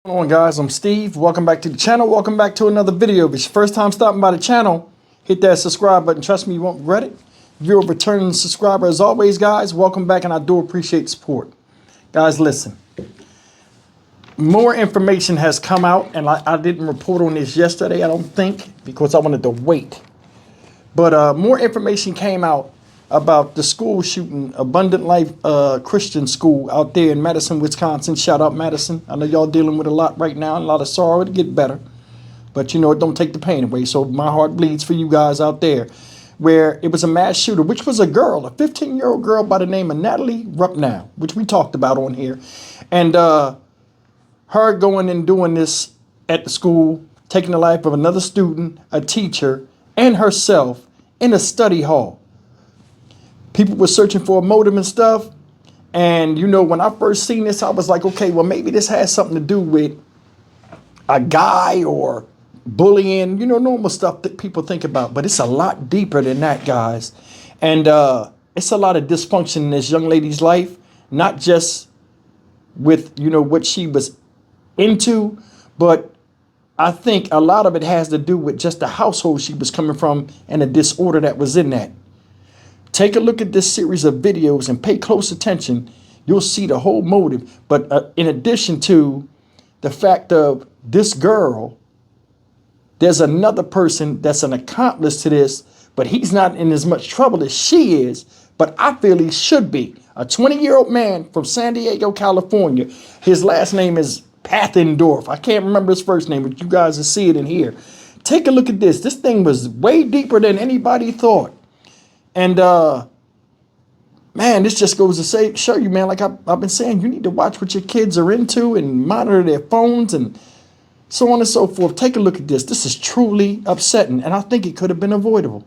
What's going on, guys? I'm Steve. Welcome back to the channel. Welcome back to another video. If it's your first time stopping by the channel, hit that subscribe button. Trust me, you won't regret it. If you're a returning subscriber, as always, guys, welcome back, and I do appreciate the support. Guys, listen. More information has come out, and I didn't report on this yesterday, I don't think, because I wanted to wait. But more information came out about the school shooting, Abundant Life Christian School out there in Madison, Wisconsin. Shout out Madison. I know y'all dealing with a lot right now, and a lot of sorrow. To get better. But you know, it don't take the pain away. So my heart bleeds for you guys out there. Where it was a mass shooter, which was a girl, a 15-year-old girl by the name of Natalie Rupnow, which we talked about on here. And her going and doing this at the school, taking the life of another student, a teacher, and herself in a study hall. People were searching for a motive and stuff. And, you know, when I first seen this, I was like, okay, well, maybe this has something to do with a guy or bullying, you know, normal stuff that people think about. But it's a lot deeper than that, guys. And it's a lot of dysfunction in this young lady's life, not just with, you know, what she was into, but I think a lot of it has to do with just the household she was coming from and the disorder that was in that. Take a look at this series of videos and pay close attention. You'll see the whole motive. But in addition to the fact of this girl, there's another person that's an accomplice to this, but he's not in as much trouble as she is. But I feel he should be. A 20-year-old man from San Diego, California. His last name is Pathendorf. I can't remember his first name, but you guys will see it in here. Take a look at this. This thing was way deeper than anybody thought. And, man, this just goes to show you, man, like I've been saying, you need to watch what your kids are into and monitor their phones and so on and so forth. Take a look at this. This is truly upsetting, and I think it could have been avoidable.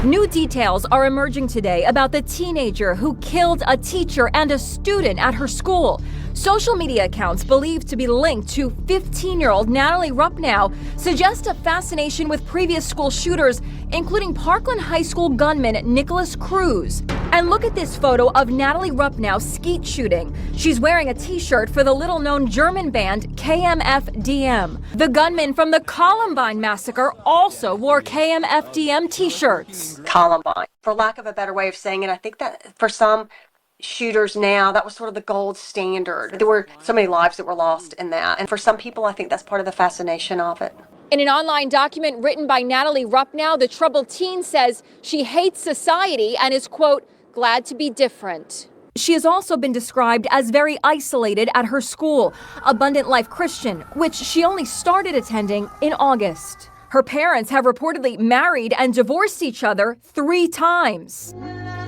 New details are emerging today about the teenager who killed a teacher and a student at her school. Social media accounts believed to be linked to 15-year-old Natalie Rupnow suggest a fascination with previous school shooters, including Parkland High School gunman Nicholas Cruz. And look at this photo of Natalie Rupnow skeet shooting. She's wearing a t-shirt for the little-known German band KMFDM. The gunman from the Columbine massacre also wore KMFDM t-shirts. Columbine, for lack of a better way of saying it. I think that for some shooters now, that was sort of the gold standard. There were so many lives that were lost in that. And for some people, I think that's part of the fascination of it. In an online document written by Natalie Rupnow, the troubled teen says she hates society and is, quote, glad to be different. She has also been described as very isolated at her school, Abundant Life Christian, which she only started attending in August. Her parents have reportedly married and divorced each other 3 times.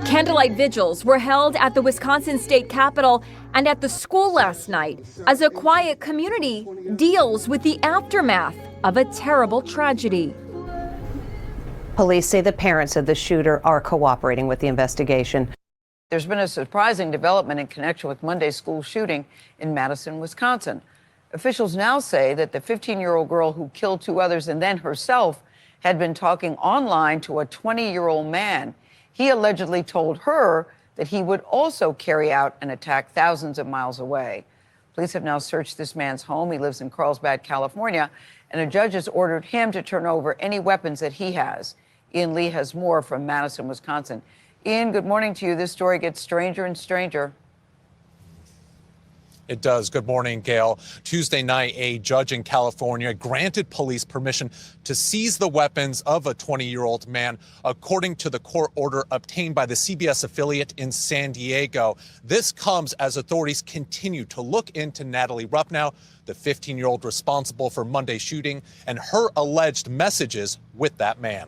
Candlelight vigils were held at the Wisconsin State Capitol and at the school last night as a quiet community deals with the aftermath of a terrible tragedy. Police say the parents of the shooter are cooperating with the investigation. There's been a surprising development in connection with Monday's school shooting in Madison, Wisconsin. Officials now say that the 15-year-old girl who killed 2 others and then herself had been talking online to a 20-year-old man. He allegedly told her that he would also carry out an attack thousands of miles away. Police have now searched this man's home. He lives in Carlsbad, California, and a judge has ordered him to turn over any weapons that he has. Ian Lee has more from Madison, Wisconsin. Ian, good morning to you. This story gets stranger and stranger. It does. Good morning, Gail. Tuesday night, a judge in California granted police permission to seize the weapons of a 20-year-old man, according to the court order obtained by the CBS affiliate in San Diego. This comes as authorities continue to look into Natalie Rupnow, the 15-year-old responsible for Monday's shooting, and her alleged messages with that man.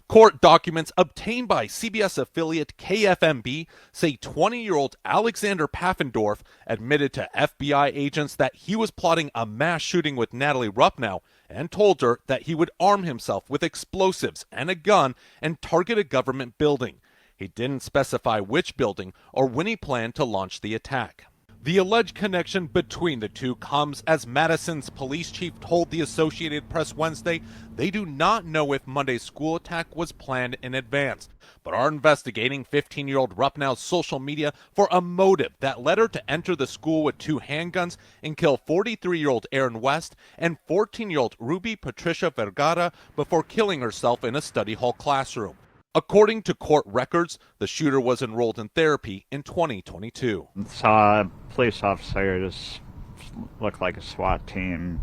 Court documents obtained by CBS affiliate KFMB say 20-year-old Alexander Paffendorf admitted to FBI agents that he was plotting a mass shooting with Natalie Rupnow and told her that he would arm himself with explosives and a gun and target a government building. He didn't specify which building or when he planned to launch the attack. The alleged connection between the two comes as Madison's police chief told the Associated Press Wednesday they do not know if Monday's school attack was planned in advance, but are investigating 15-year-old Ruppnow's social media for a motive that led her to enter the school with 2 handguns and kill 43-year-old Aaron West and 14-year-old Ruby Patricia Vergara before killing herself in a study hall classroom. According to court records, the shooter was enrolled in therapy in 2022. Saw police officers, looked like a SWAT team,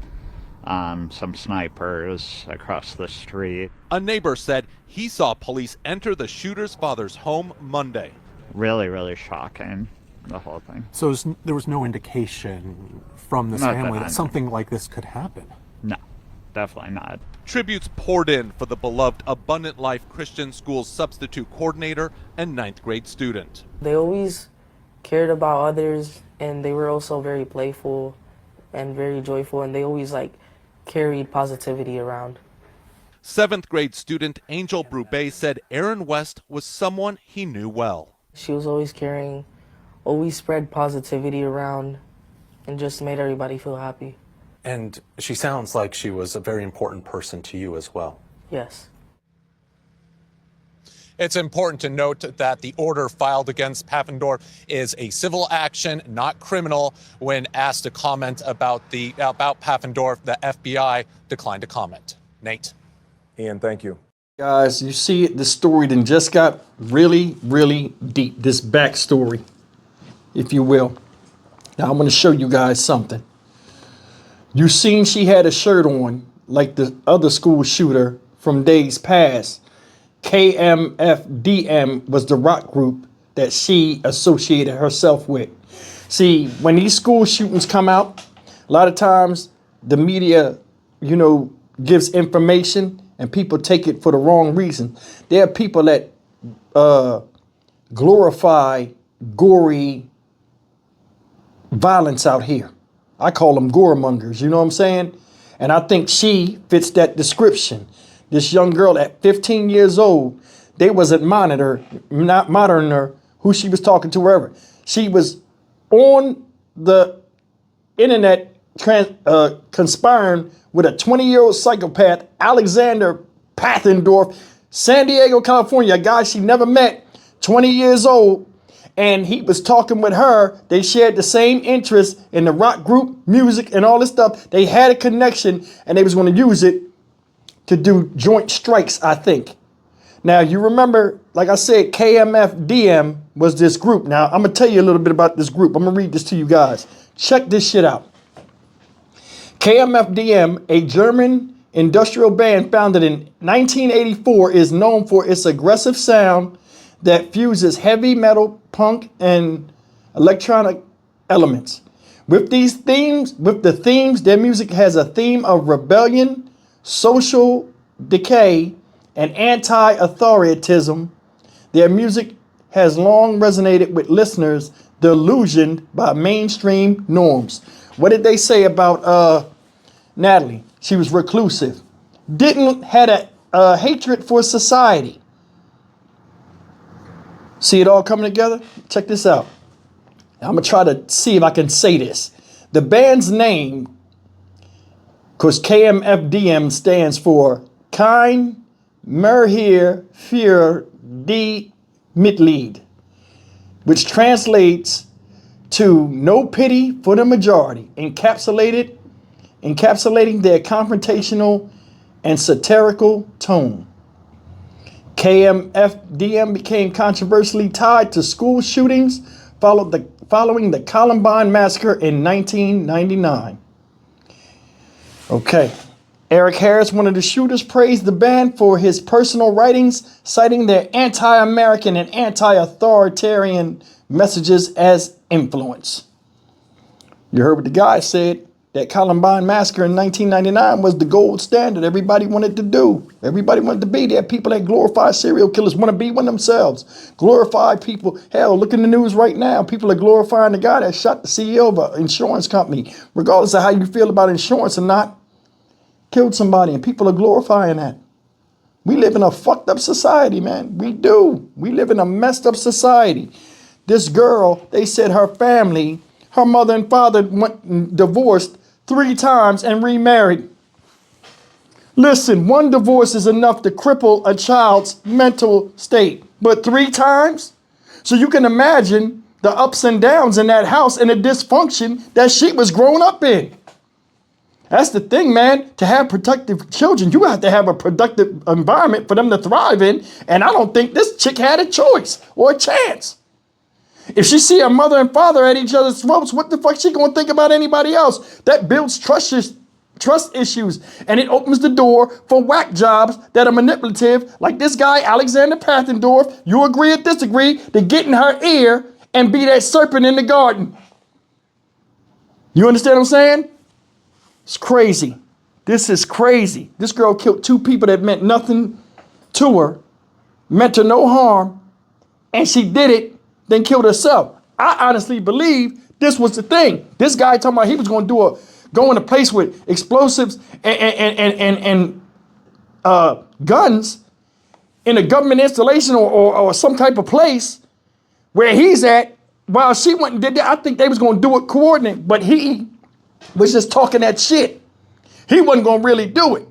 some snipers across the street. A neighbor said he saw police enter the shooter's father's home Monday. Really, really shocking, the whole thing. So there was no indication from this family that something like this could happen? No, definitely not. Tributes poured in for the beloved Abundant Life Christian School's substitute coordinator and 9th grade student. They always cared about others, and they were also very playful and very joyful, and they always carried positivity around. 7th grade student Angel Brubé said Aaron West was someone he knew well. She was always caring, always spread positivity around, and just made everybody feel happy. And she sounds like she was a very important person to you as well. Yes. It's important to note that the order filed against Pfaffendorf is a civil action, not criminal. When asked to comment about Pfaffendorf, the FBI declined to comment. Nate. Ian, thank you. Guys, you see it, the story then just got really, really deep. This backstory, if you will. Now I'm going to show you guys something. You seen she had a shirt on like the other school shooter from days past. KMFDM was the rock group that she associated herself with. See, when these school shootings come out, a lot of times the media, gives information and people take it for the wrong reason. There are people that glorify gory violence out here. I call them goremongers, you know what I'm saying? And I think she fits that description. This young girl at 15 years old, they wasn't monitoring her, who she was talking to, wherever. She was on the internet conspiring with a 20-year-old psychopath, Alexander Pfaffendorf, San Diego, California, a guy she never met, 20 years old. And he was talking with her. They shared the same interest in the rock group, music, and all this stuff. They had a connection, and they was going to use it to do joint strikes, I think. Now, you remember, like I said, KMFDM was this group. Now, I'm going to tell you a little bit about this group. I'm going to read this to you guys. Check this shit out. KMFDM, a German industrial band founded in 1984, is known for its aggressive sound that fuses heavy metal, punk, and electronic elements. With the themes, their music has a theme of rebellion, social decay, and anti-authoritarianism. Their music has long resonated with listeners delusioned by mainstream norms. What did they say about Natalie? She was reclusive. Had a hatred for society. See it all coming together? Check this out. I'm going to try to see if I can say this. The band's name, because KMFDM stands for Kein Mehr für die Mitglied, which translates to no pity for the majority, encapsulating their confrontational and satirical tone. KMFDM became controversially tied to school shootings following the Columbine massacre in 1999. Okay. Eric Harris, one of the shooters, praised the band for his personal writings, citing their anti-American and anti-authoritarian messages as influence. You heard what the guy said. That Columbine massacre in 1999 was the gold standard everybody wanted to do. Everybody wanted to be there. People that glorify serial killers want to be one themselves. Glorify people. Hell, look in the news right now. People are glorifying the guy that shot the CEO of an insurance company. Regardless of how you feel about insurance or not, killed somebody, and people are glorifying that. We live in a fucked up society, man. We do. We live in a messed up society. This girl, they said her family, her mother and father went divorced 3 times and remarried. Listen, 1 divorce is enough to cripple a child's mental state, but 3 times? So you can imagine the ups and downs in that house and the dysfunction that she was growing up in. That's the thing, man. To have productive children, you have to have a productive environment for them to thrive in. And I don't think this chick had a choice or a chance. If she see her mother and father at each other's throats, what the fuck she gonna think about anybody else? That builds trust issues, and it opens the door for whack jobs that are manipulative, like this guy, Alexander Paffendorf. You agree or disagree, to get in her ear and be that serpent in the garden. You understand what I'm saying? It's crazy. This is crazy. This girl killed 2 people that meant nothing to her, meant her no harm, and she did it, then killed herself. I honestly believe this was the thing. This guy talking about he was going to go in a place with explosives and guns in a government installation or some type of place where he's at. While she went and did that, I think they was going to do it coordinate, but he was just talking that shit. He wasn't going to really do it.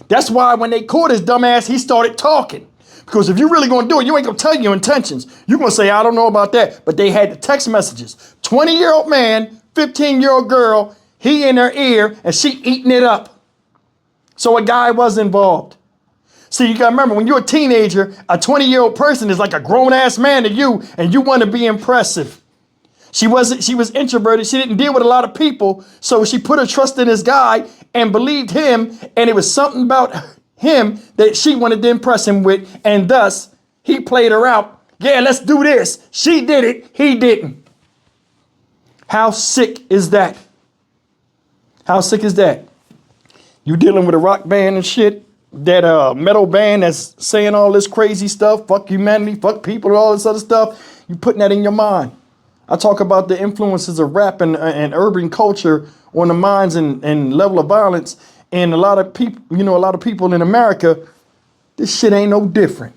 That's why when they caught his dumb ass, he started talking. Because if you're really going to do it, you ain't going to tell your intentions. You're going to say, I don't know about that. But they had the text messages. 20-year-old man, 15-year-old girl, he in her ear, and she eating it up. So a guy was involved. See, you got to remember, when you're a teenager, a 20-year-old person is like a grown-ass man to you, and you want to be impressive. She was introverted. She didn't deal with a lot of people. So she put her trust in this guy and believed him. And it was something about him that she wanted to impress him with. And thus, he played her out. Yeah, let's do this. She did it. He didn't. How sick is that? How sick is that? You dealing with a rock band and shit, that metal band that's saying all this crazy stuff, fuck humanity, fuck people, all this other stuff. You putting that in your mind. I talk about the influences of rap and urban culture on the minds and level of violence. And a lot of people, a lot of people in America, this shit ain't no different.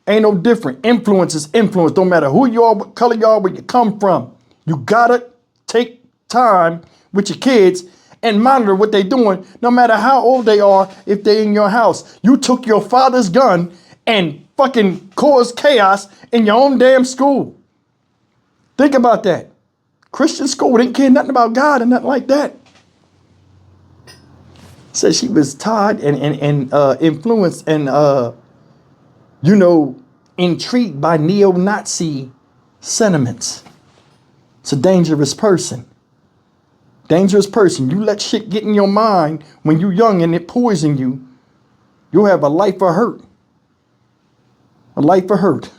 Ain't no different. Influence is influence. Don't matter who you are, what color you are, where you come from. You gotta take time with your kids and monitor what they're doing, no matter how old they are, if they're in your house. You took your father's gun and fucking caused chaos in your own damn school. Think about that. Christian school didn't care nothing about God and nothing like that. Said she was tied and influenced and intrigued by neo-Nazi sentiments. It's a dangerous person. Dangerous person. You let shit get in your mind when you're young and it poison you, you'll have a life of hurt. A life of hurt.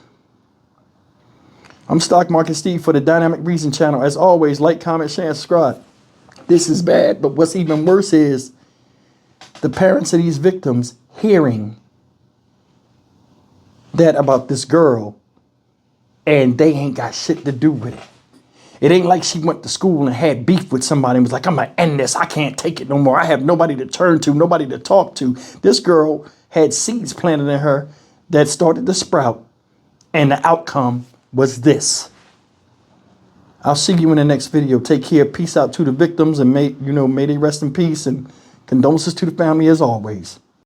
I'm Stock Market Steve for the Dynamic Reason channel. As always, like, comment, share, and subscribe. This is bad, but what's even worse is the parents of these victims hearing that about this girl and they ain't got shit to do with it. It ain't like she went to school and had beef with somebody and was like, I'm going to end this. I can't take it no more. I have nobody to turn to, nobody to talk to. This girl had seeds planted in her that started to sprout, and the outcome was this. I'll see you in the next video. Take care. Peace out to the victims, and may they rest in peace, and condolences to the family as always.